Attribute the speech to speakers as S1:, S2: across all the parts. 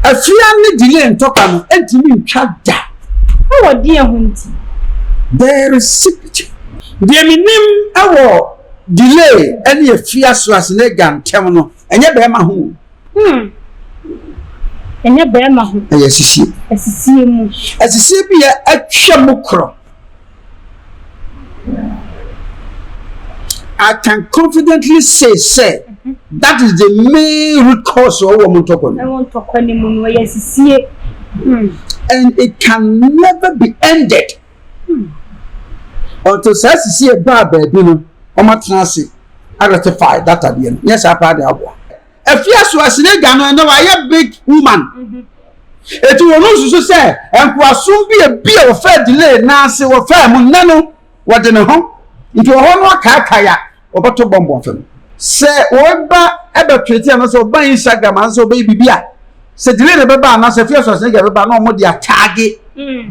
S1: Afiane delay ntoka no entimi ntwa da.
S2: Wo de ehunti.
S1: There is secret. The minim awo delay any afia so asne gantem no enye be ma ho.
S2: Enye be ma ho.
S1: Ayesisi.
S2: Asisi mu.
S1: Asisi bi atwa mukro. I can confidently say that is the main root cause of woman tokon.
S2: I want to call him asisi.
S1: And it can never be ended. Until asisi e ba baby no, omatnase I ratify that at the end. Yes, I part the abo. If you so asine gano na wa big woman. Eti wonu so say enkwasum bi e ofa delay na ase wo fa mu nano wo de ne ho. Nti wo ho no aka ya obato bombo fam. Se wo ba ebe tweti na so ban Instagram na so be bibia. Se delay na beba na se fie so asine ga beba na omo de atage.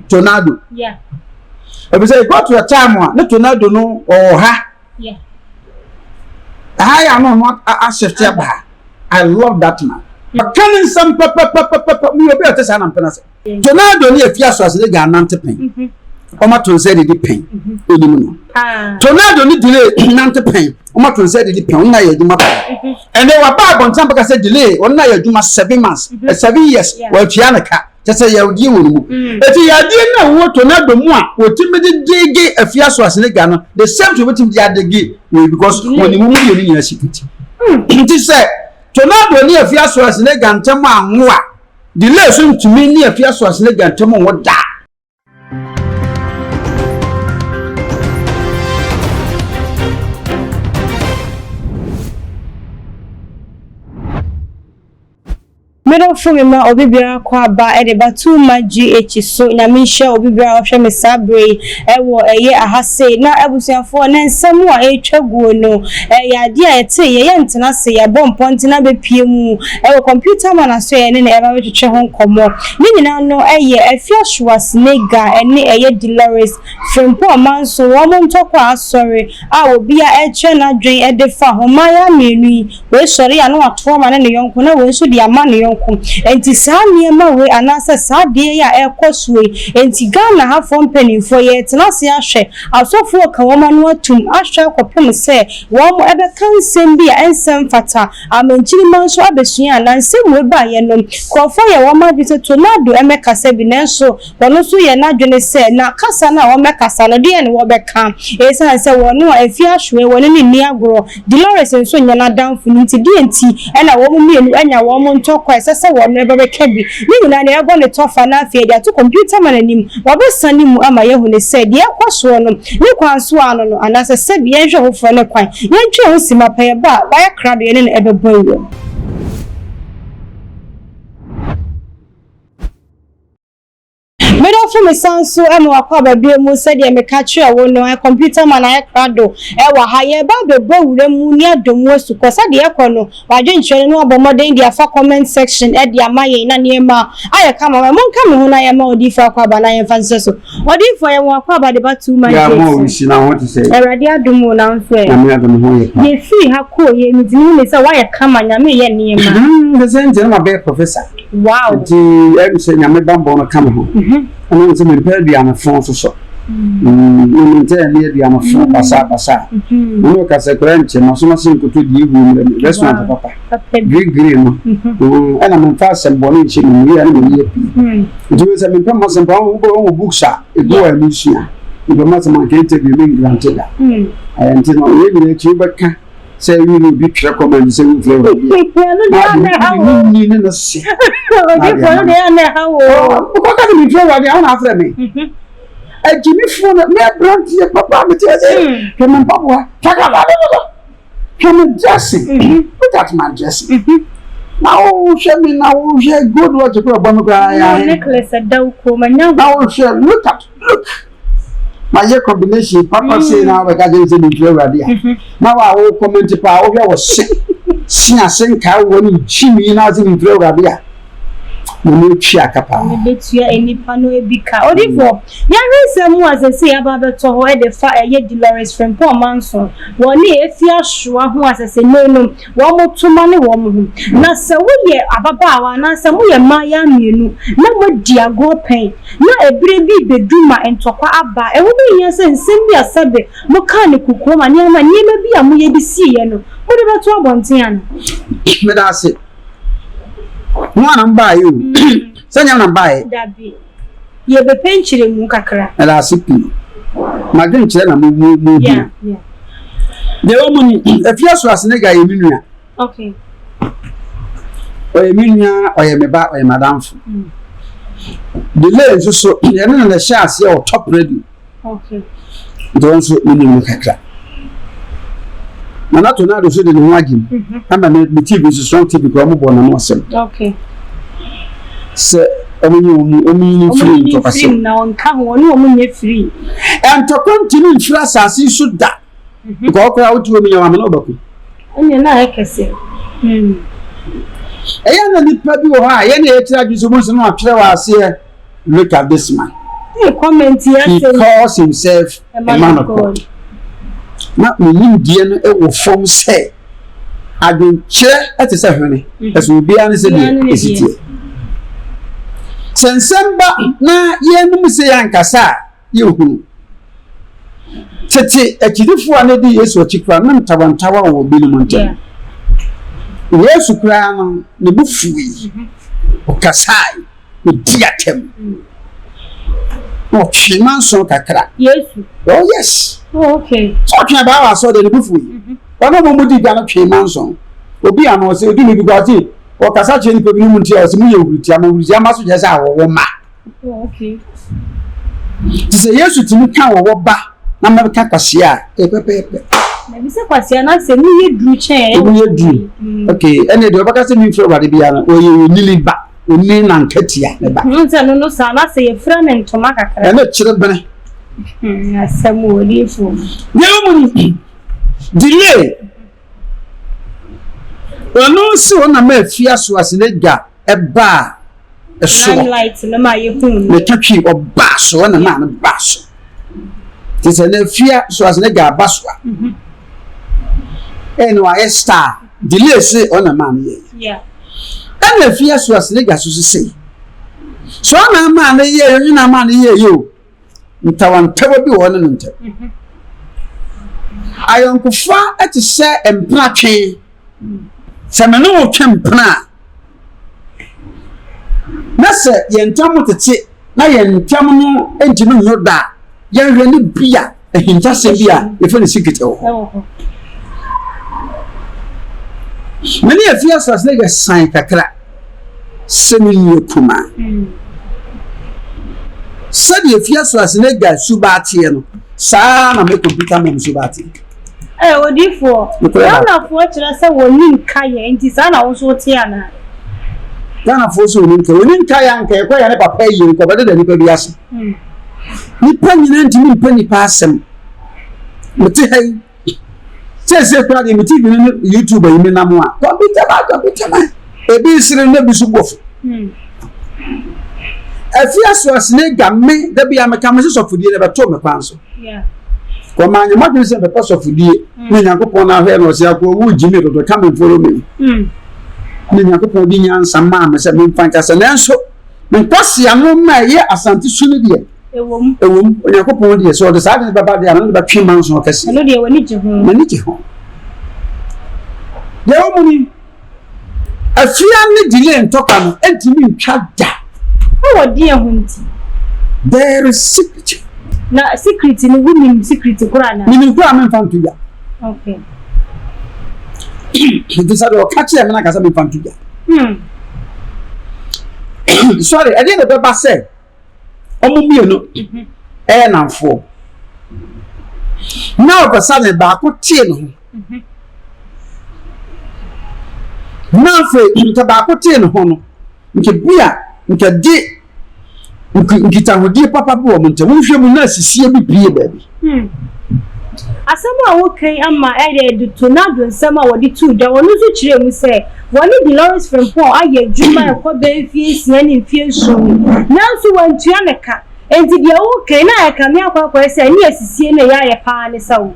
S1: Tornado.
S2: Yeah.
S1: If you say go to a time one, no tornado no or ha.
S2: Yeah.
S1: I am not accept. I love that man. But can some papa me be at san penase. Tornado ni afia so asle ga nante pen. Oma to say the pen. Odimu no. Tornado ni delay nante pen. Oma to say the pen na ye djuma. And they were back on some say delay. Ona ye djuma 7 months. 7 years. Wa tua na ka. Just ya odi wonu. Eti ya die na wo tornado mu a wotimi de dege afia so asle ga no. The same to wotimi de adege because when you move you ni security. Nti say tornado ni afia so asle ga ntem anwo a delay so ntumi ni afia so asle ga ntem wo da.
S2: Middle from ma obibia kwa ba e de batu ma GH so na me share obibia ohwe me sabre e wo eye ahase na abusuafo na nsem a e twaguo no ya de a ete ye ntena se ya bompo ntena be pie mu e wo computer man aso ye ne e ba wetwe ho nkomo ni nyina no eye afia Schwarzenegger ene eye Dolores Frimpo manso wo mo ntokwa asori a obia e che na dwen e de fa ho maya menu we sori ya no ato ma ne yonko na we so de ama ne yonko enti saa niema we anasa saa de ya ekosue enti Ghana ha fo mpanimfo ye tena se ahwe asofo ka woma no atum ahwe akopem se wo mo ebe kansem bi a ensem fata amanchiri manso abesua na nsem we ba ye no kofo ye woma bi se tornado emekasa bi nenso wono so ye na dwene se na kasa na wo mekasa no de ne wo beka esa se wono afi ahwe wono ni ni agro Dolores nso nya na danfo nti de enti ena wo mo mienu anya wo mo ntokwa se wono ebe bekabi ni nyina na ego ne tofa na afie dia to computer man anim wo be sani mu ama yehu ne se de kwaso no ni kwanso ano no anase se bi enhwe hofo ne kwan yentwe ho sima pa ye ba ya krado ye ne ebe boyo Middle from a sanso emo akwa babie mu se de me ka kire wo no computer man aye krado e wa ha ye ba be bowure mu ni adomu asu ko sa de ekono wa dwenchwe no abomoden dia fa comment section e dia maye na niema aye kama mo nka me hu na ye ma odi fa akwa ba na ye fanse so odi fo ye wo akwa ba de ba 2 months
S1: ya mo wi si na what to say
S2: e radi adomu na nfe
S1: na me adomu ho ye
S2: ye fi ha ko ye mi dinu me se wa ye kama nya me ye niema
S1: the same thing ma be professor
S2: wow
S1: di e say nya me bambo no kama ho and so me pay am phone so me tell me be am phone pasa no ka se crunch no so so nkuto di ihu restaurant papa green no and am fast and boni chi me ya me ye do se me pay mo se bo booksa e go anusia e be ma se man ke te bi me granted and no ye bi chi baka say we will be recommend say we flavor ni no se ko ka ni flavor dia na afre me e jimi fo me brand ye papa me tell say ke me papa taka ba ke me dressing look at my dressing now she me now she good what to go me cry ya
S2: necklace daw ko manya
S1: now she look my year combination papa say now we got into the flavor dia now I will comment pa o bia was sin asen ka woni chimi na zin flavor dia no twa kapa
S2: betua enipa no ebika odifo ya resem asese ababeto ho e de fa eye Dolores Frimpong manso woni efi ahsoa ho asese no wo motuma ne wo mo na se wo ye ababaawa na se mo ye maya mienu na modi ago pen na ebire bi beduma entokwa aba e wo be yen se nsem bi asabe mo ka ne kukuo ma ne ma nyema bi a mo ye bi sie no wo de beto abonten ana
S1: me da se Mwana mbaye o. Sanya na mbaye.
S2: Dabi. Ye be penchire mu kakra.
S1: Ela asipi. Madwen chire na mu.
S2: Yeah.
S1: De o mu ni efia so asene ga ye minua.
S2: Okay.
S1: O ye minua, o ye meba, o ye madamfo. De le so ye na sha ase o top ready.
S2: Okay.
S1: Don so mu kakra. Mana to na do so de no agim. Ama me TV so strong TV ko mo bo na mo asem.
S2: Okay.
S1: Se omunyi free to pass.
S2: Na on ka ho no omunye free.
S1: And to continue free asasi so da. Ko okra wotu omunye wa me no bako.
S2: Onye na ekese.
S1: Eya na nipa bi wo ha, ye na e tira juso mo so no atwere wa ase. Look at this man.
S2: Hey, comment here.
S1: He calls himself a man of God. Na menim die no e wo fom se adwenkyere etese hwene eso obi an se die esitie sensemba na yenum se yankasa yehunu tete akidifo an de Yesu akikra na ntawantawa wo bi no ntam Yesu kra no ne bufuyi okasai odiatem o chiman so kakra
S2: Yesu
S1: oh yes.
S2: Oh, okay.
S1: So can ba so de bufu yi. Ono mo mudi gba na twe manso. Obi ano se odi mi bi kwati. O kasa che ni pebi mu nti o se mu ye wuruti ama so je se awo ma.
S2: Oh, okay.
S1: Tise Yesu timi kan wo ba na ma ka kwase a e pepepe.
S2: Na bi se kwase na se ni ye dru chen.
S1: Obi ye dru. Okay, ene de obaka se mi fro wade bia na o ye nili ba. Oni na nkatia ne ba.
S2: Nse no sa na se ye fra ne ntoma kakra.
S1: Ene kire bene.
S2: Asamu olifu.
S1: Nyamuni. Delay. Ono si ona ma afia so asene ga eba eso.
S2: Light no ma ye hun.
S1: Me twatwi oba so ona ma na ba so. Ti se na afia so asene ga ba so. Eno a star. Delay se ona ma na ye.
S2: Yeah.
S1: Ana afia so asene ga so se. So na ma na ye, yu na ma na ye yo. Ntawantawa bi wo no ntam. Ayonkufa eti se empna twen. Se me no twempna. Na se yentam tete na yentam no ejinu no da. Yenhwe ni bia ehinja se bia e fe ni secret ho. Many afia so as nigga sign kakra. Se mi ni kuma. Sadi efia so asene ga subatie no saa na me computer mem subatie
S2: odifo na fo kire se woni nka ye nti saa na wo so tie ana
S1: na fo so woni nka ya nka e kwa ya ne papa yi ko bade da nipa bi ase nipa nyina ntimi nipa nipa asem muti hai se kwa de muti bi no YouTube yi me namo a computer ma ebi sire na bi su bofu Afia so asine gamme da bia meka me so fudie na beto me kwanso
S2: yeah
S1: ko manye madwe se beto so fudie me nyankopon na hwe no se akwo wu jimi do ka me foro me me nyankopon di nyansa ma me se me mfanka se nanso me kwase anu ma ye asante sunu die ewom nyankopon die so de sa de baba de anu ba twi manso kase
S2: no de woni je ho
S1: mani je ho de o muni afia ne delay ntoka no entimi ntwa da
S2: what dear hunti?
S1: There is secret.
S2: Na secret in women secret Qur'an.
S1: Ni ku am fantu ya.
S2: Okay.
S1: It is a catch them na kasa me fantu ya. Sorry, I didn't ever say. Omo mi no. Na fo. Now the son ba ko tie no. Now for nta ba ko tie no ho no. Nke bia nke di nkita hodi papa bo mo ntam nhwe mu na sisie bi prie ba bi
S2: Asama wo kan ama ede tornado nsama wo di tu da wono so kire mu se woni di Lawrence Frimpong aye djuma e ko be fie sia ni fie so nanso wantua ne ka enti dia wo kan na ya ka me akwa se ni asisie na ya pa ne sawo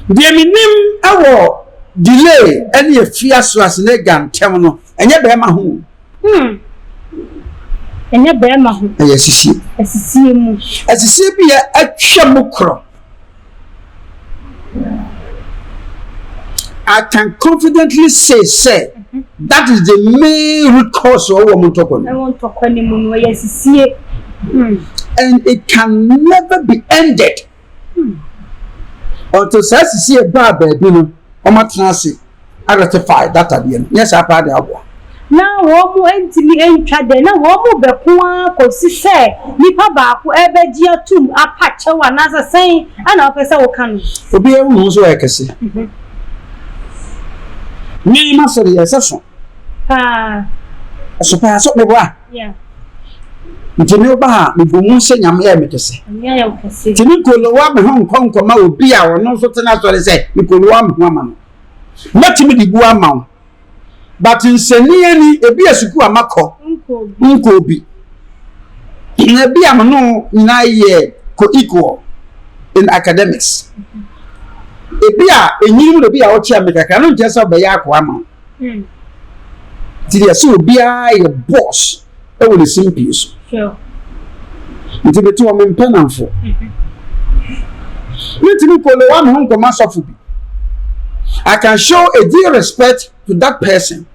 S1: dia minim awo delay ene efia so asene gantem no enye be ma ho
S2: enye be ma ho asisie mu
S1: asisie bi ya atwa mu kro I can confidently say that is the main root cause of what and it can never be ended until says a bar baby no I ratify that at the end. Yes, I part the
S2: now wo entimi entwa de na wo be ko akosi se nipa ba ko ebeji atum apache wa na sen ana opese wo kan
S1: obi e hu so ekese ni masori yeseso so pa so meboa ntimi ba me bomu se nyame ya mekese timi kolowa me ho nkonkoma obi a wono so tena so se me kolowa me ho ama no matimi di bu ama but in seniani ebi asuku amako nko bi na bi amno na ye ko equal in academics ebi a enyimu de bi a ochi amekaka no nje so be ya akwa ama ti dia so obi a ye boss e wo le simple so
S2: sure
S1: nti betu o mempenamfo nti ko le wa me nko masofu bi I can show a due respect to that person,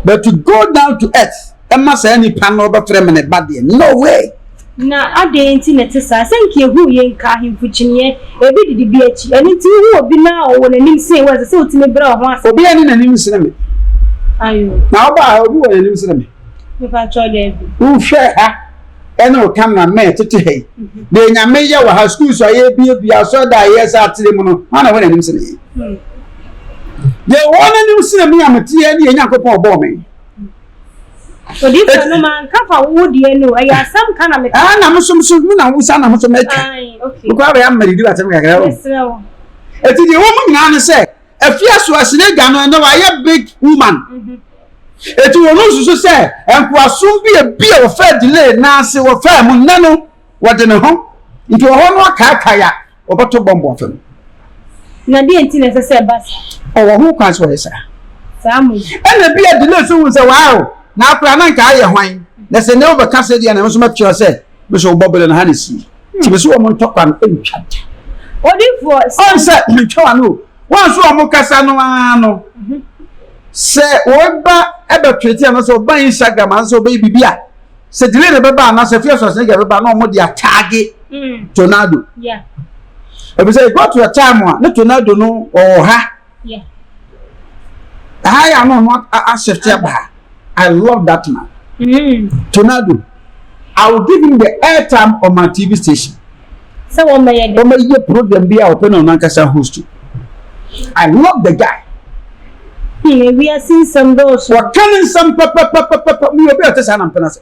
S1: but to go down to earth, and must any panel but feminine body. No way.
S2: Na adenti netesa senke hu ye nka himfuchinye ebi di biachi eni ti hu obi na o wona nim se wa se otime bra ho ase
S1: obi ani na nim se na me
S2: ayo
S1: na oba obi wona nim se na me
S2: me pa cho de bi
S1: u hwe ha ene o camera me tete he de nyame ye wa ha school so ye bi aso da ye sa atire mu no ma na wona nim se na ye wona nim se na me amete ye ne yakopon obo me
S2: odi fa no man kafa wodi enu aya sam kana me
S1: na musum na wusa na musum eke
S2: okay
S1: ko aba ya maridi wa tem kakra o eti de wo mu nyana ne se afia so asine ga no na wa ye big woman eti wo no susu se enko asum bi e fa delay na se wo fa mu nanu wo de ne ho nti wo ho no aka ya oboto bombo fam
S2: na di enti ne se basa
S1: o wo ho kwa so esa
S2: samu
S1: ene bi e delay so wo se wow na akra na nka aye hwan na se ne obeka se dia na me so ma twa se me so bobele na hanesi ti me so mo ntokwa no entwa
S2: odi for
S1: on se me twa no wan so mo kasa no ano se oba ebe tweti na so ban Instagram an so be bibia se delay ne beba na se fierce se ga beba na mo dia tag tornado
S2: yeah
S1: ebe say go to a time na tornado no o ha
S2: yeah
S1: ya no a shift ba I love that man. Tornado. I will give him the airtime on my TV station.
S2: So what may
S1: you program be open on Nankasa host. I love the guy.
S2: We are seeing some those.
S1: What can some papa me better san am penase.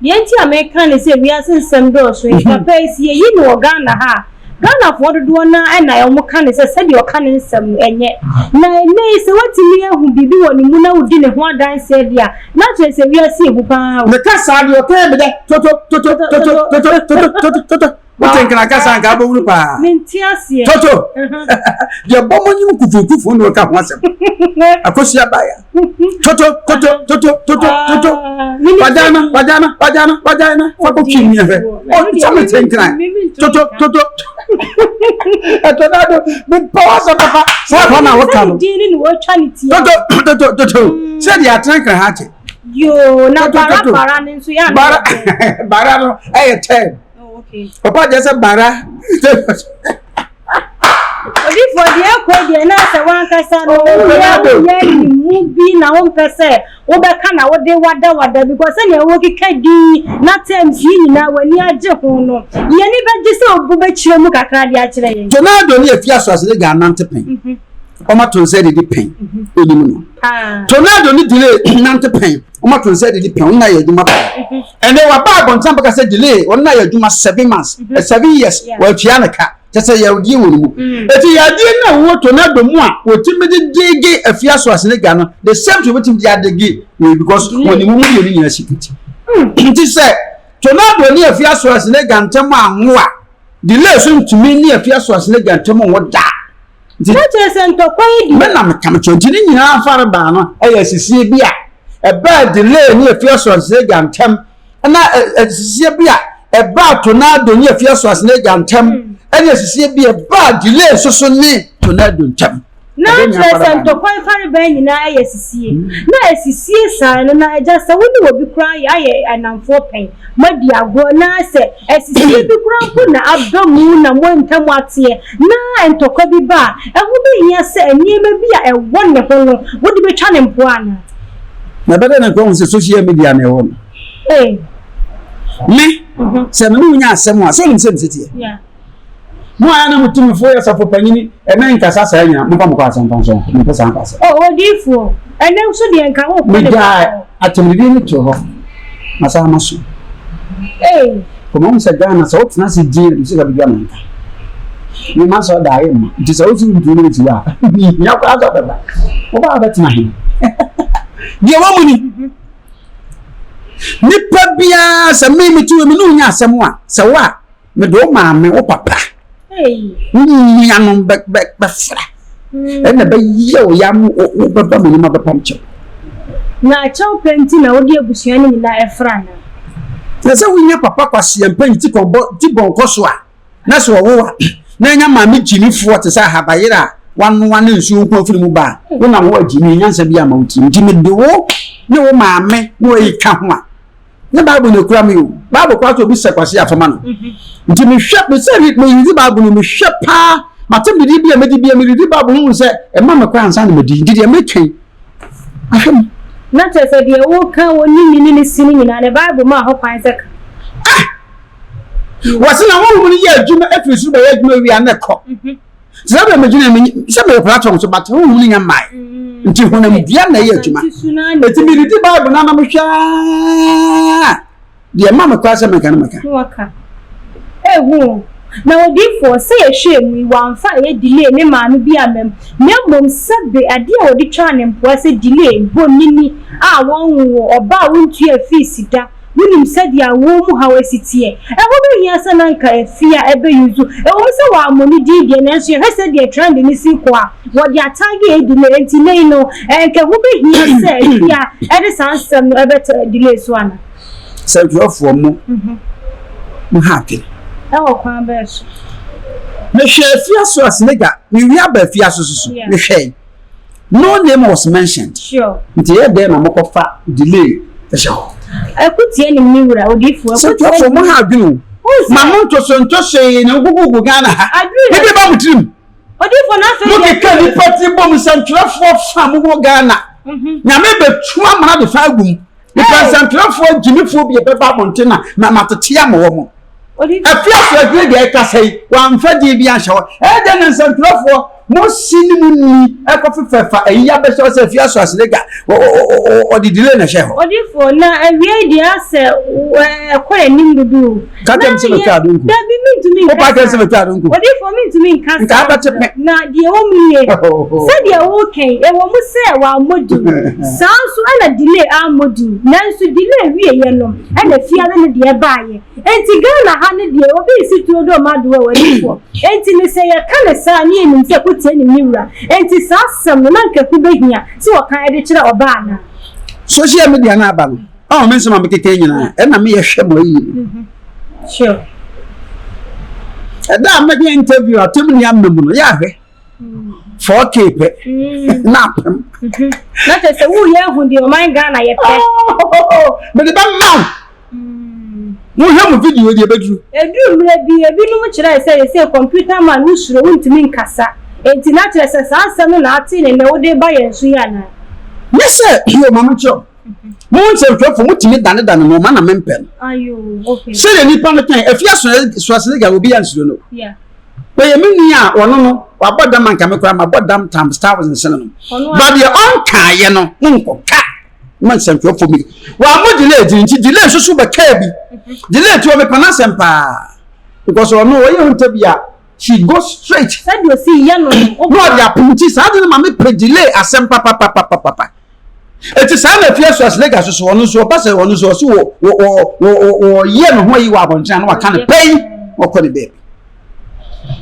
S2: Yenti American say we are seeing some those. Papa is here you know Ghana ha. Ghana for the one and I almost can say said your canning some and yet. Nay, say what me who be one Muna who didn't want dance said ya. Not to say we are seeing the
S1: Cassa your toto. What can I cast and gabble?
S2: Mintias
S1: Toto. Your bomb you kufu no come once. A cosia buyer. Toto. Padana. What can you have? Oh, something tonight. Toto. A tornado with powers of papa. Sapana, what come? Dealing with charity. Toto. Said you are drinking hatchet.
S2: You not Barrenes, so young.
S1: Barano, I attend. Papa just a bara.
S2: For the aqua, and as a one person, movie now person, Obakana, what they wada, because any working can do not times you now when you are Japono. You never just so Bubachi Mukakadi actually.
S1: Tornado near Fiasas, they got Nante Omaton said it pain. Tornado need delay, Nante pain. Omaton said it pain, na you map. And they were back on some said delay, or na you 7 months, 7 years, well, Chianaka. just say you deal with you. If you are dealing with tornado more, what you made the gay a fear so as a gun, the same to what you had the gay because when you move in a secret. It is said, tornado near fear so as a gun, Tama, delay soon to me near fear so as a gun, Tama, what that.
S2: Not as and to quite
S1: when I'm coming to Jinin, I'm far banner, a bad delay near fear so as a gun, Tem, and I see a bad tornado near fear so as a gun, Tem. And yes, see be a bad delay so near to not do time.
S2: No, and to quite far bang in ISC. No, as you see, son, and I just I wouldn't be crying. And I'm for pain. My dear, go now, say, as you see the ground, put up the moon and one time what's here. Now, and to copy bar, and will be here, say, and you may be a wonderful, would be chanting one.
S1: My better than going to social media.
S2: Hey,
S1: me, someone, so in city.
S2: Yeah.
S1: No, I know 2 4 years of opinion, and then Cassasa, Mupamcas and Ponson, Mupamcas.
S2: Oh, what do you for? And then so the encounter.
S1: We die at the beginning to her. Masamasu.
S2: Hey,
S1: come on, said Ghana, so it's not a deal to see the beginning. You must all die. It is also to do it. You are. You are about that time. Dear woman, Nipper Bias and maybe 2 minutes, someone. So what? Me do mammy or papa.
S2: hey,
S1: Yam back, and the baby yam or mother puncture.
S2: now chow plenty now, dear Busian in a frana.
S1: There's a winner papa was and penny Tibon Coswa. That's what Nanya mammy Jimmy Fort as I have a year. One is you go for the mobile. When I'm watching Jimmy Yansa be a mountain. Jimmy do no mammy, no a come. The Bible no cram you. Bible quite will be sequacia for man. Jimmy Shep will say it may the Bible me shep pa. Matim did be a maybe a military Bible said, and Mamma Crown San did you make him?
S2: Not as a dear old cow when you singing in a Bible, my hope Isaac.
S1: What's in a woman here, Jimmy Effie, we are not caught. Some imagine some of the platforms about whom am I? Until when I'm Diana, Jima. It's a military Bible, Namamusha. Dear Mamma Cross American.
S2: Eh, who? Now, therefore, say a shame we want fire delay, no man be a mem. Melbourne said the idea of the channel was a delay, bonini, I won't or bow into your feast. William said, "Ya womb, how is it here? And what do you say, Nanka, fear ever you do? And also, our money did, and she has said, they're trying to miss what you're targeting, delay, no, and can we here say, yeah, Edison, some better delays one."
S1: So, you're for more happy.
S2: Oh, converse.
S1: Me share fiaso as nigga, we have a fiaso, me share. No name was mentioned.
S2: Sure.
S1: Dear, then I'm a delay the show.
S2: I put any mirror or different.
S1: So, for more have you. Mamma to say, no, Google Ghana. I agree about him. What if for nothing? Look at Kelly Party Bombs and Truff for Samu Ghana. Now, maybe 2 months of album. Because I'm Truff for Jimmy Phobia, Pepper Montana, Mamma Tiamo. A fiaso great say, 1 for the show. And then some Truff for most cinnamon, a coffee for a year before a fiaso as nigga or the delay in a share. What if for now a real answer quite a name to do? Can't tell me that be mean to me. What if for me to me can't now the only said you're okay. And what we say while Modu sounds when a delay our Modu. Now to delay we yellow and the fear than the buyer. And Tigana handed the obese to do my door. And to say a kind of son in put any mirror. And to ask some Nanka who be here. So I can't edit or banner. Social media nabal. Oh, Miss Mamma Kenya, and I'm a shame. Sure. And that made the interview at Timmy Amno, Yahweh. 4K, nap. Not as a woo, yeah, when the mind Ghana, but the bang no have a video with your bedroom. A dream may be a bit much. I say, a computer man who should want to mean Cassa. And to not as a son Latin and no day by a Suiana. Yes, sir, you are Mamma Joe. Once a drop from what you done than no man a mempen. Are you okay? Say any panic if yes, Swasliga will be answered. Yeah. But you mean, yeah, or no, or bought them and come across my bottom time stars and cinnamon. But your own car, you know, Uncle Cat. Months for me. Well, I'm delayed, delay so super cabby. Delay to have a panasampa. Because I know you want to be a she goes straight.
S2: Said you see ya no.
S1: No dia punti sa de ma me pe delay asem papa. It is an affair so as legas so onu so pass onu so wo ye no ho yi wa abontan no kan pay wo ko the baby.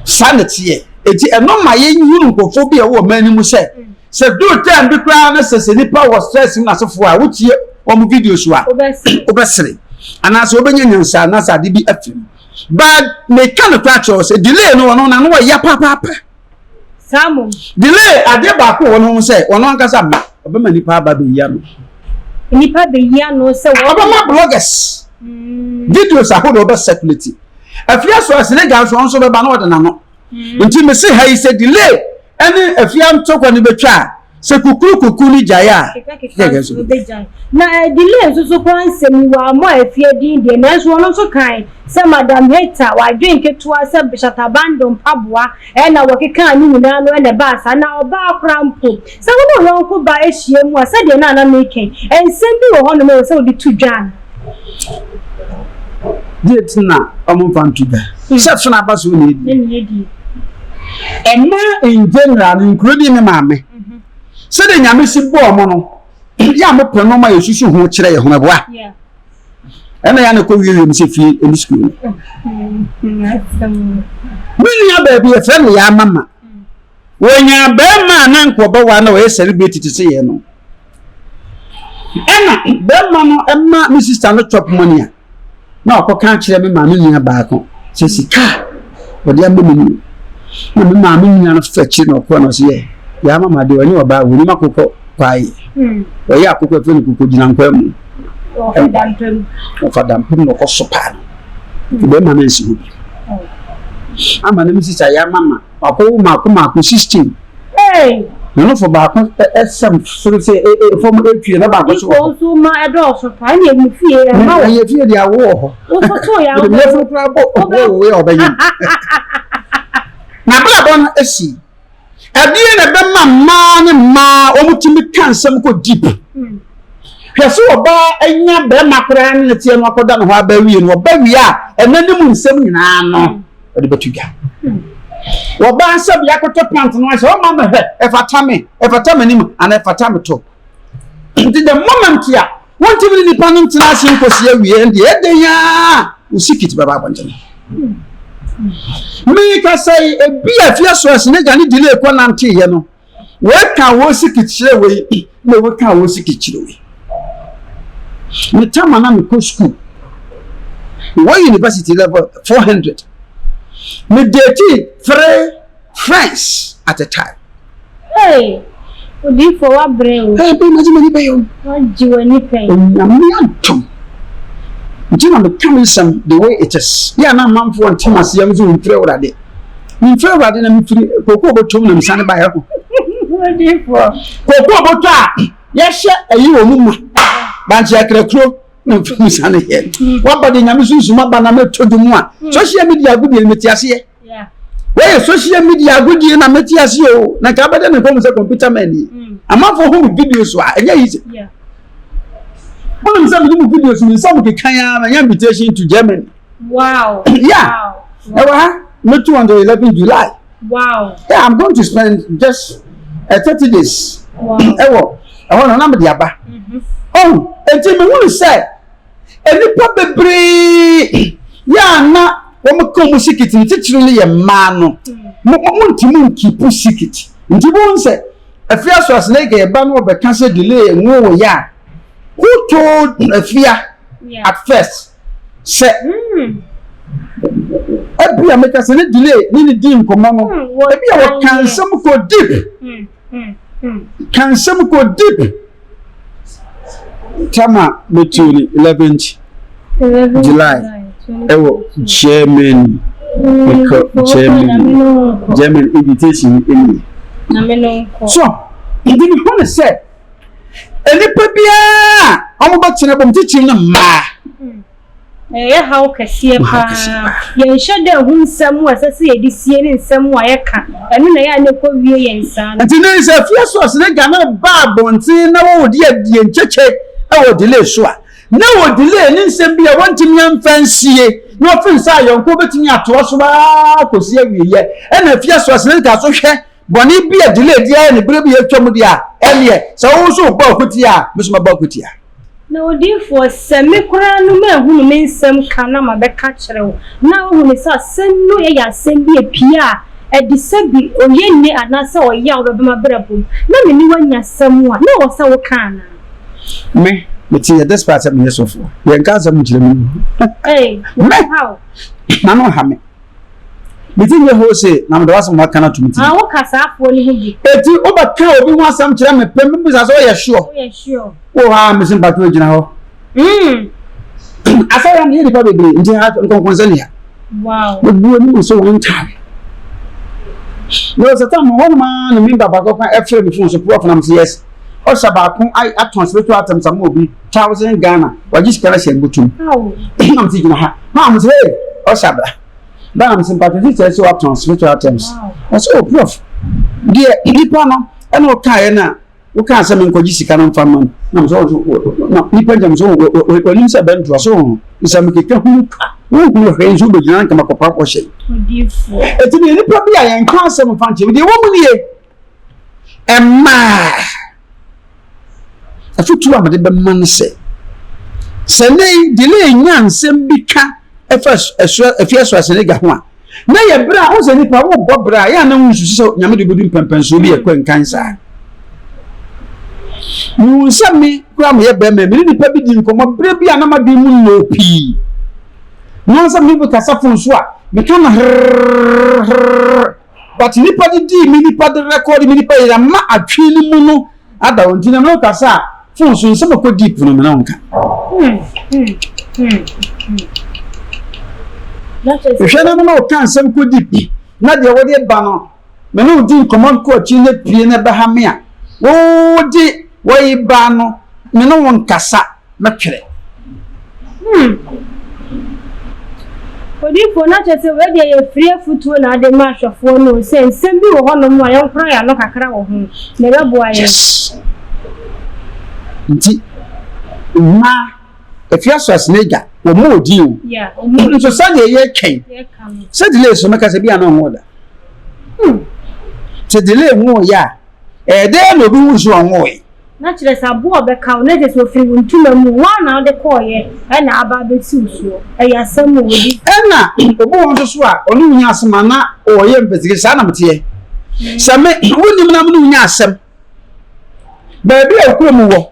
S1: Sanity eti eno ma ye nyuru nkofo bi e wo mani mu se do time bi kra na se nipa was stress na sefo a wutie o mu video so a obesere ana so obenye nyansa na sa de bi afim but me kan kra cho se delay no no na no ya papa
S2: Samu
S1: delay ade ba ko wono se wono ankasa ma obema nipa ba be ya no
S2: nipa be ya no se wo
S1: obema bloggers videos ahodo be circulate afia so asene gan so be ba na odena no nti me se ha ise delay ene afia ntokwa ni betwa se kukuru ni jaya
S2: na delay so kwansem wa mo afia din de na so no so kan se madam Heta wa drink to ase bishata bandom paboa na wakeka ani nyina no na ba sa na oba krampo se wo no ronko ba ehie mu ase de na meken ensem bi wo ho no me se odi tu dwan
S1: diet na omo fantuga chef na ba so ni
S2: di
S1: Emma in general including me mama. So the nyame si bo mo no. Ya me pe no ma yesusu ho kire ye ho meboa.
S2: Yeah.
S1: Ena ya na ko wiwe mi se fi emi school. Mini ya ba bi e fe me ya mama. Wonya ba ma na nko ba wa na we celebrate ti se ye no. Ena ba ma no emma mi sister no chop money a. Na ko kan kire me ma me nya ba ko. Se sika. Odi am me me mama nya no fetch no ko no se ya mama de wani oba woni makoko kwai o ya akoko fe ni koko gina nkwa mu o fadampem no ko sopa no be mama nsi hu ama na mi sisa ya mama akoko mako 16 no for ba ko SM so say from etue na ba ko
S2: so ma edo so pa ni emi fie ma
S1: ye fie dia wo ho
S2: o foto ya
S1: me fo pra bo o we obayi na bla bon esi adie na be ma ne ma omutimi kansam ko deep hwese oba anya be makra ne tie no akoda no ha ba wie no oba wie a enanim nsem nyina no ode betuga oba ansab yakoto plant no ase o ma me he efata me nim ana efata me to the moment ya won't even ni panim tina sin ko sie wie ndi edenya usikiti baba abonjene me ka say e bia fia so asene gani delay ko nante ye no we ka wo sikitire we me we ka wo sikitire we me tama na me ko school we university level 400 me dating 3 friends at a time
S2: odi for wa brain
S1: be majima be yo
S2: jiwa ni pen
S1: na me antum Jina me come some the way it is. Ya na manfo antima se yam zo mfre urade. Mfre urade na mfri koko botom na msane ba yako.
S2: Odi for
S1: koko botwa ye hye ayi wo muma. Ba ntia krakro na msane ye. Wa body nyame susuma ba na metodum a. Social media gudi metiase ye.
S2: Yeah.
S1: We social media gudi na metiase o. Na ka bade na kom se computer man ni. Amafo home videos wa enya easy.
S2: Yeah.
S1: One of some videos in some Kenya invitation to Germany.
S2: Wow.
S1: Yeah. Wow. Not 211 July.
S2: Wow.
S1: Yeah, I'm going to spend just 30 days.
S2: Wow.
S1: I want to number the Abba. Oh, and Jimmy will say, and the papa bree. Yeah, na woman come secret in literally a man. Monty keep secret. And you won't say, a fear so as like a ban of a cancer delay and no, yeah. Who told Afia at first? Say, every American delay, nearly dim command. Maybe I can some go deep. Can some go deep? Tama Metuli 11th July. German invitation in me. So, he didn't want to say. Enipa bia omoba tena bom tichim na ma
S2: how kase pa ye nhede hu nsam asase ye di sie ne nsam wa ye ka enu na ya ne ko wie ye nsa na
S1: ntine se fia so se ne ga na ba bonti na wo di adie ncheche e wo delay so a na wo delay ni nsem bia wontimi amfansie na ofin sa yonko betimi ato so ba kosi awiye e na fie so asene ka so hwe boni bia delay dia ne bre bia twam dia ele so wo so ba okuti a mesoma ba okuti a
S2: na odi for semi kura no ma hunu me nsem kana ma be ka kirewo na wo hunu sa senno ye ya sem bia pia e disabi oye ni anasa o ya wo be ma brabum na me ni wanya samu a na wo sa wo kana
S1: me ti this part of me so for we can some chile me
S2: how
S1: na no ha me ti ye ho se na me do asem kana to me ti
S2: wo kasa afo ni hudi
S1: eti obaka obi ho asem kire me pem me bisa so ye sure wo ha me sim bato gina ho asa ya ni pa bebre nti ha nkonkon sani ha
S2: wow
S1: wo bu ni so won time no se tam wo ma no me baba ko kan efre me fun so prof na me yes o sabakun ai aton spiritual items am obi 1000 Ghana waji sikara shengutum am ti gina ha ma am say o sabra ba am sympathy say so aton spiritual items so prof dia nipa no e no kai na wo kan se men koji sika no fam na so na nipa jam so o nim se ben to so isa me keke hu wo renju be gina kama kopa ko she eti nipa bia yen kan se mo fanche de wo mu nie emma afutu amade be man se ne delay nyansem bi ka efieso asene ga ho a na ye bra o se nipa wo bo bra ya na nsu so nyame de bodu pempenso bi e kwen kansa mu sami kwa me ye be me nipa bi di nkomo bra bi ana ma bi mu no pi no sami bi kasa fon so a me kana but nipa di mi nipa de record mi nipa ya ma atwi ni mu no ada wonti na no kasa fun so nsem ko deep no na wonka ehwe na no kan nsem ko deep na de wo de ba no me no di command ko chi na pie na ba ha me a wo di wo yi ba no me no won kasa na twere
S2: odi fo na chese we de ye free futu na de ma hwefo no se nsem bi wo hono mo ayon kra ya no kakra wo ho na be boa ye
S1: nti ma efiaso asnega wo mo odi o
S2: yeah
S1: so sanye ye ken se delay so meka se bia na ho da se delay mo ya de no bi wusu onwo e
S2: na kire sa bo obeka o na je so firi ntuma mu wa na de ko ye e na aba be ti usuo e ya samu odi
S1: e na obo won so a onu nya asema na o ye mpezige sa na mtie same woni na mu nya asem ba bi akura mu wo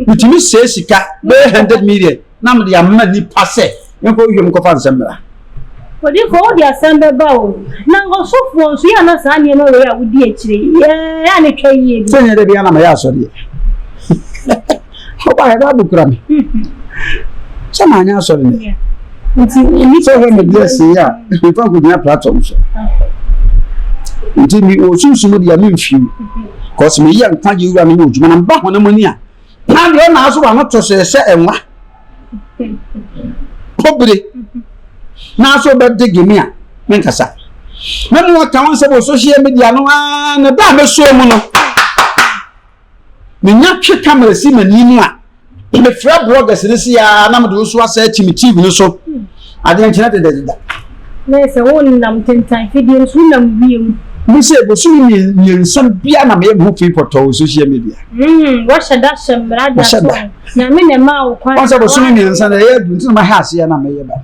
S1: mutimi sika be 100 million na me de amma ni pase enko hwem ko fa nsemra
S2: odi ko di asembe ba o na ngo sofo so ya na sa ne ma we ya wudi akire ya ne twa yie bi
S1: senya de bia na ma ya so de ho ba he ba bukura mi sama anya so de
S2: nti ni
S1: so he me bless ya mi fa ko nya platform so nti mi o sunsumu de ya mi mfi cause me ya nka ji ura mi o juma na ba ho na mani a na de na so ba no to se enwa pobre na so be de gimi a men kasa men mo ka won se bo social media no na da me so mu no me nya twe camera si mani mu a me fra bloggers ni si ya na me do so asa chimi TV no so ade nchina de da
S2: na se won nam tentan video so nam wiem
S1: mi se bo so ni nsam bia na me mu fi poto social media
S2: wa shada shemra da so na me ne ma o kwan
S1: wa se bo so ni nsam na ye du nti ma ha ase ya na me ye ba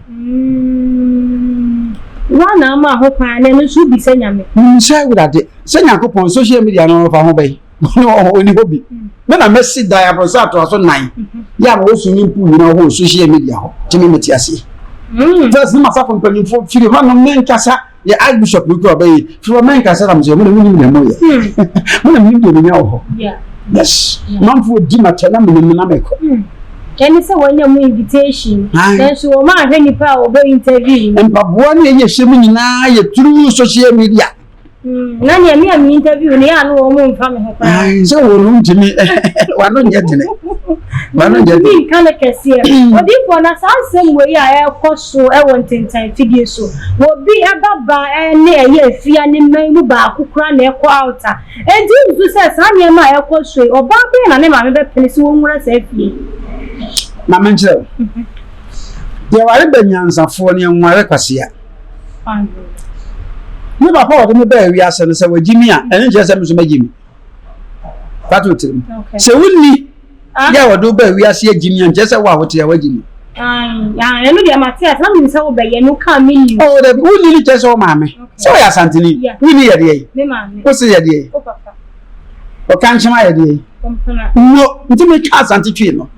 S2: wa na ma ho kwan na so bi se nyame
S1: nse wurade se nyankopon social media no fa ho bai oni hobi me na mesi da ya prosa to so nan ya ma wo sumi pu ni na ho social media ho timi meti ase just ma fa kon pani fo firi ho no men kasa ya archbishop ni ko bai firi men kasa na mse mo ni na mo ya mo na mi do ni ho yes man fo di ma tana mo ni na me ko
S2: eni se wonya mu invitation then so o ma hwe ni pa o be interview
S1: mpaboa ni ye hye mu nyina ye turu social media
S2: na ni ami interview ni anu o mu mfa me ho pa
S1: so wo no ntimi wa no nye tene wa no nye
S2: ni kana kese odi fo na sansem we ya e koso e won tentan fidie so wo bi e baba e ne e ye fia ni man mu ba akukura na e ko outa enti nzu se sa ne ma e koso oba be na ne ma me be pene si wo nwura sa fie
S1: na menkyerɛ de ware banyansafo ne nware kwasia me papa wode me ba wi ase no sɛ wagimi a ɛne nkyerɛ sɛ me so magimi pato tirim sɛ wonni ya wode ba wi ase agimi a nkyerɛ sɛ wo a wote ya wagimi
S2: enu dia Matias na mi nsa wo be ye no ka me ni
S1: oh da wonni ni kyerɛ sɛ wo maame sɛ wo ya santini wonni yɛ de
S2: me maame
S1: wo se yɛ de
S2: o papa
S1: o kan chema yɛ de no nti me ka asante twi no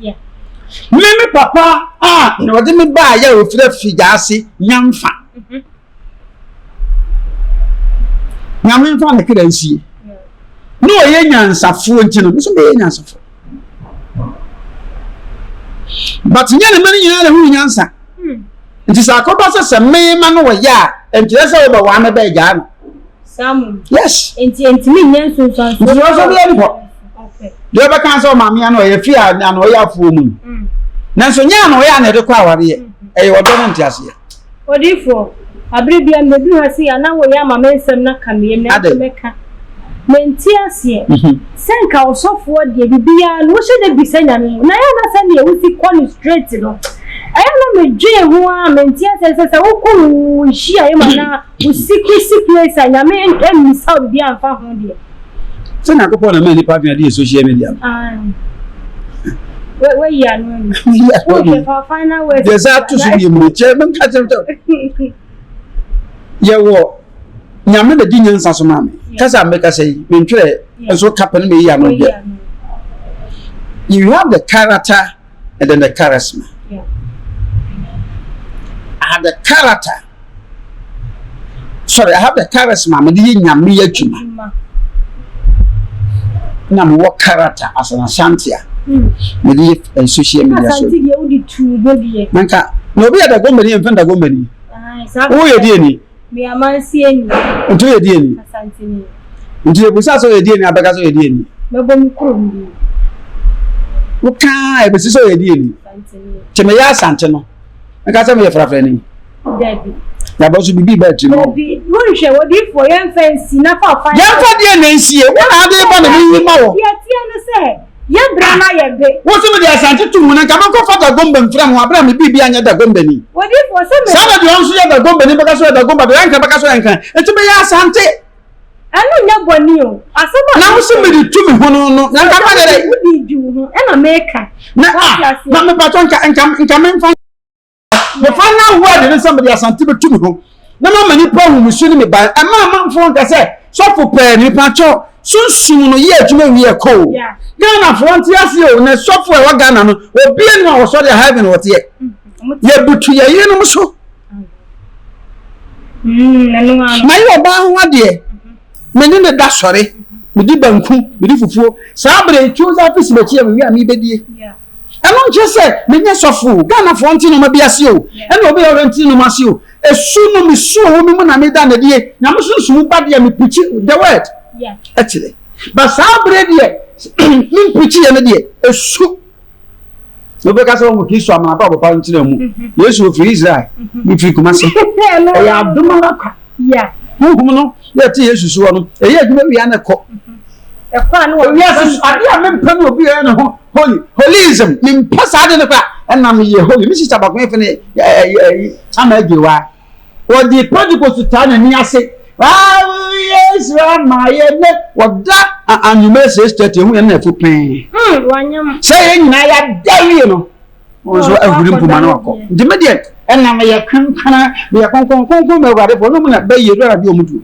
S1: me papa na wode me ba ya ofira figya ase nyamfa nyamfa na kira nsie no ye nyansafo nti no so be ye nyansafo but nyane mani nyina na hu nyansa nti sa akoba se me ma no wo ya enkyere se wo ba wa me ba gya no
S2: Samu
S1: yes
S2: enti mi nyanso so
S1: so be ni ko de ba kan so ma me ano ye fi a na no ya afuo mu nanso nya no ya na de kwa aware ye e wodo no ntiase
S2: odifo abribia me bi ha si ya na wo ya ma mensem na kamie na meka mentiase senka osofo de bibia no hye de bisanya no na ya na se ne e wusi call straight no aya na me dwe ho a mentiase se wo ko hyi aye ma na usikisi place anya me em sa bibia amfa ho de
S1: se na kopo na me ni partner de social media
S2: we ya no okay for final words
S1: there's that to see me chairman ka to ye wo nyame da di nyansa so ma me kasa me kasa yi me ntwere enso kapen me ya no de you have the character and then the charisma I have the character sorry I have the charisma me di nyame ya twuma na me wo character asana shantia me di social media so
S2: asante ye udi tu body
S1: manka no be da gombani en fenda gombani wo ye di ni
S2: me amansi eni
S1: ntu ye di ni
S2: asante ni
S1: ntu ye busa so ye di ni abeka so ye di ni
S2: mebo mi krom bi
S1: wo ka e be so ye di ni
S2: asante ni
S1: che me ya asante no nka se me ye frafra ni
S2: Debbie
S1: ya bo so bibi ba ti no
S2: Debbie won hwe wodi for yen fancy na fa fa
S1: ya fa di na nsie wo na ade ba na mi ma wo
S2: ya tie no se ye bra na ye be
S1: wo so me di asante tu mu na nka ko fa da gomba mfra mu abra me bibi anya da gomba ni
S2: wodi for se me
S1: sa na di on so ya da gomba ni baka so da gomba do yanka baka so yanka enti me ya asante
S2: anu nya boni o asema
S1: na wo so me di tu me ho no na nka ba de
S2: wodi ju ho e na meka
S1: na me pato nka me mfa me fa na word ni somebody asante be tu me ho na ma ni pa hu musu ni me ba ama mfo nka se so fo pe ni pacho sunsun no ye adwuma wi e ko Ghana frontier see o na so fo e wa Ghana no obi eni wa so de heaven what ye ye butu ye ye no so
S2: nanu ma
S1: ma yo ba ho ade me ni da sore me di banku me di fufuo sa bre choose office be tie me wi ami bedie eno nche se me nya sofo Ghana frontier no ma bia se o eno obi orientin no ma se o esu no me su o mi mu na me da na die na me sunsun ba de me pichi the word actually but sa bre de min pichi ye me de esu no be ka se mo ki so amana ba papa ntina mu Yesu fi Israel mi fi kuma se e ya dumala kwa hukum no ye ti Yesu so no e ye aduma wi ana ko
S2: e kwa no
S1: Yesu ade a mempa no obi na ho holism min pasa de ne kwa na me ye holy mi sister bakon fe ne ama agewa o di prodigal ta na ni ase Yesu ama ye ne wada anyume se state hu na fu pen
S2: wanyam
S1: se ye nyina ya dawie no o so ahuri mpuma na ko ndi me de na me ye kankana me ye konkon me wade fo no mu na ba ye do radio mutu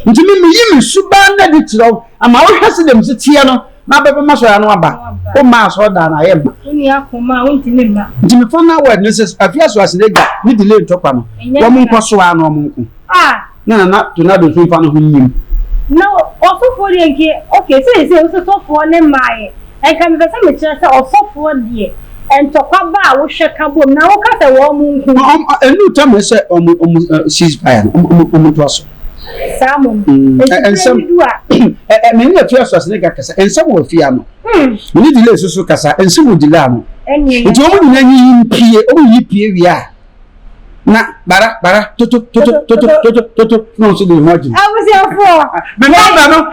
S1: nti me yi me suba na di tiro ama wo hwese dem se tie no na bebe maso ya no aba o ma so da na ye ma
S2: ni akoma wonti ni ma
S1: nti me fa na word no se afia so asenega ni delay ntokwa no wo mu nkoso a no mu nko na tornado so fa no ho nyim
S2: no osofo de nke okay say osofo ne maaye e kan be say me kire say osofo de entokwa ba a wo hwe ka bom na wo ka say wo mu nko
S1: enu ta me say ceasefire to aso
S2: Samu
S1: ensem me ni afia so asenega kasa ensem wo afia no me ni delay so kasa ensem wo delay no nti o mu nyina yi pie o yi pie wi a Na bara toto no so dey imagine.
S2: Abusiafo.
S1: Me number no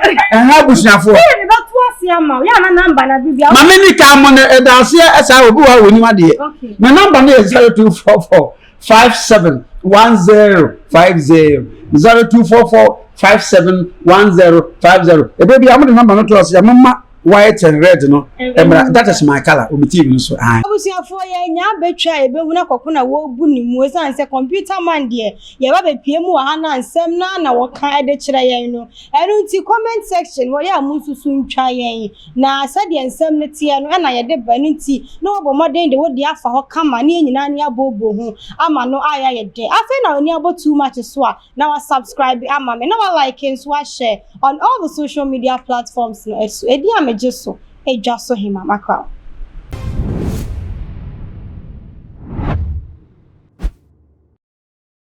S1: abusiafo.
S2: Me ba to asia ma. Ya na number na bibia.
S1: Ma me ni ka mo no e da ase esa obi wa woni ma de. Me number no is 0244 571050 0244 571050. E baby am the number no to us ya mama white and red no. That is my color. O mi TV no so.
S2: Abusiafo ye nya betwa e behu na kokko na wo bu ni mu san se computer man de ye ba be pie mu wa ha na nsem na wo kan de kire yen no. Enu nti comment section wo ya mu susu ntwa yen na sade nsem ne tie no na ye de ba ni nti na wo bo modern de wo de afa ho kama ne nyina ne abobo hu ama no aya ye de afa na oni abo too much so a na wa subscribe ama me na wa like and so share on all the social media platforms no eso edi ameje so eja so hima makwa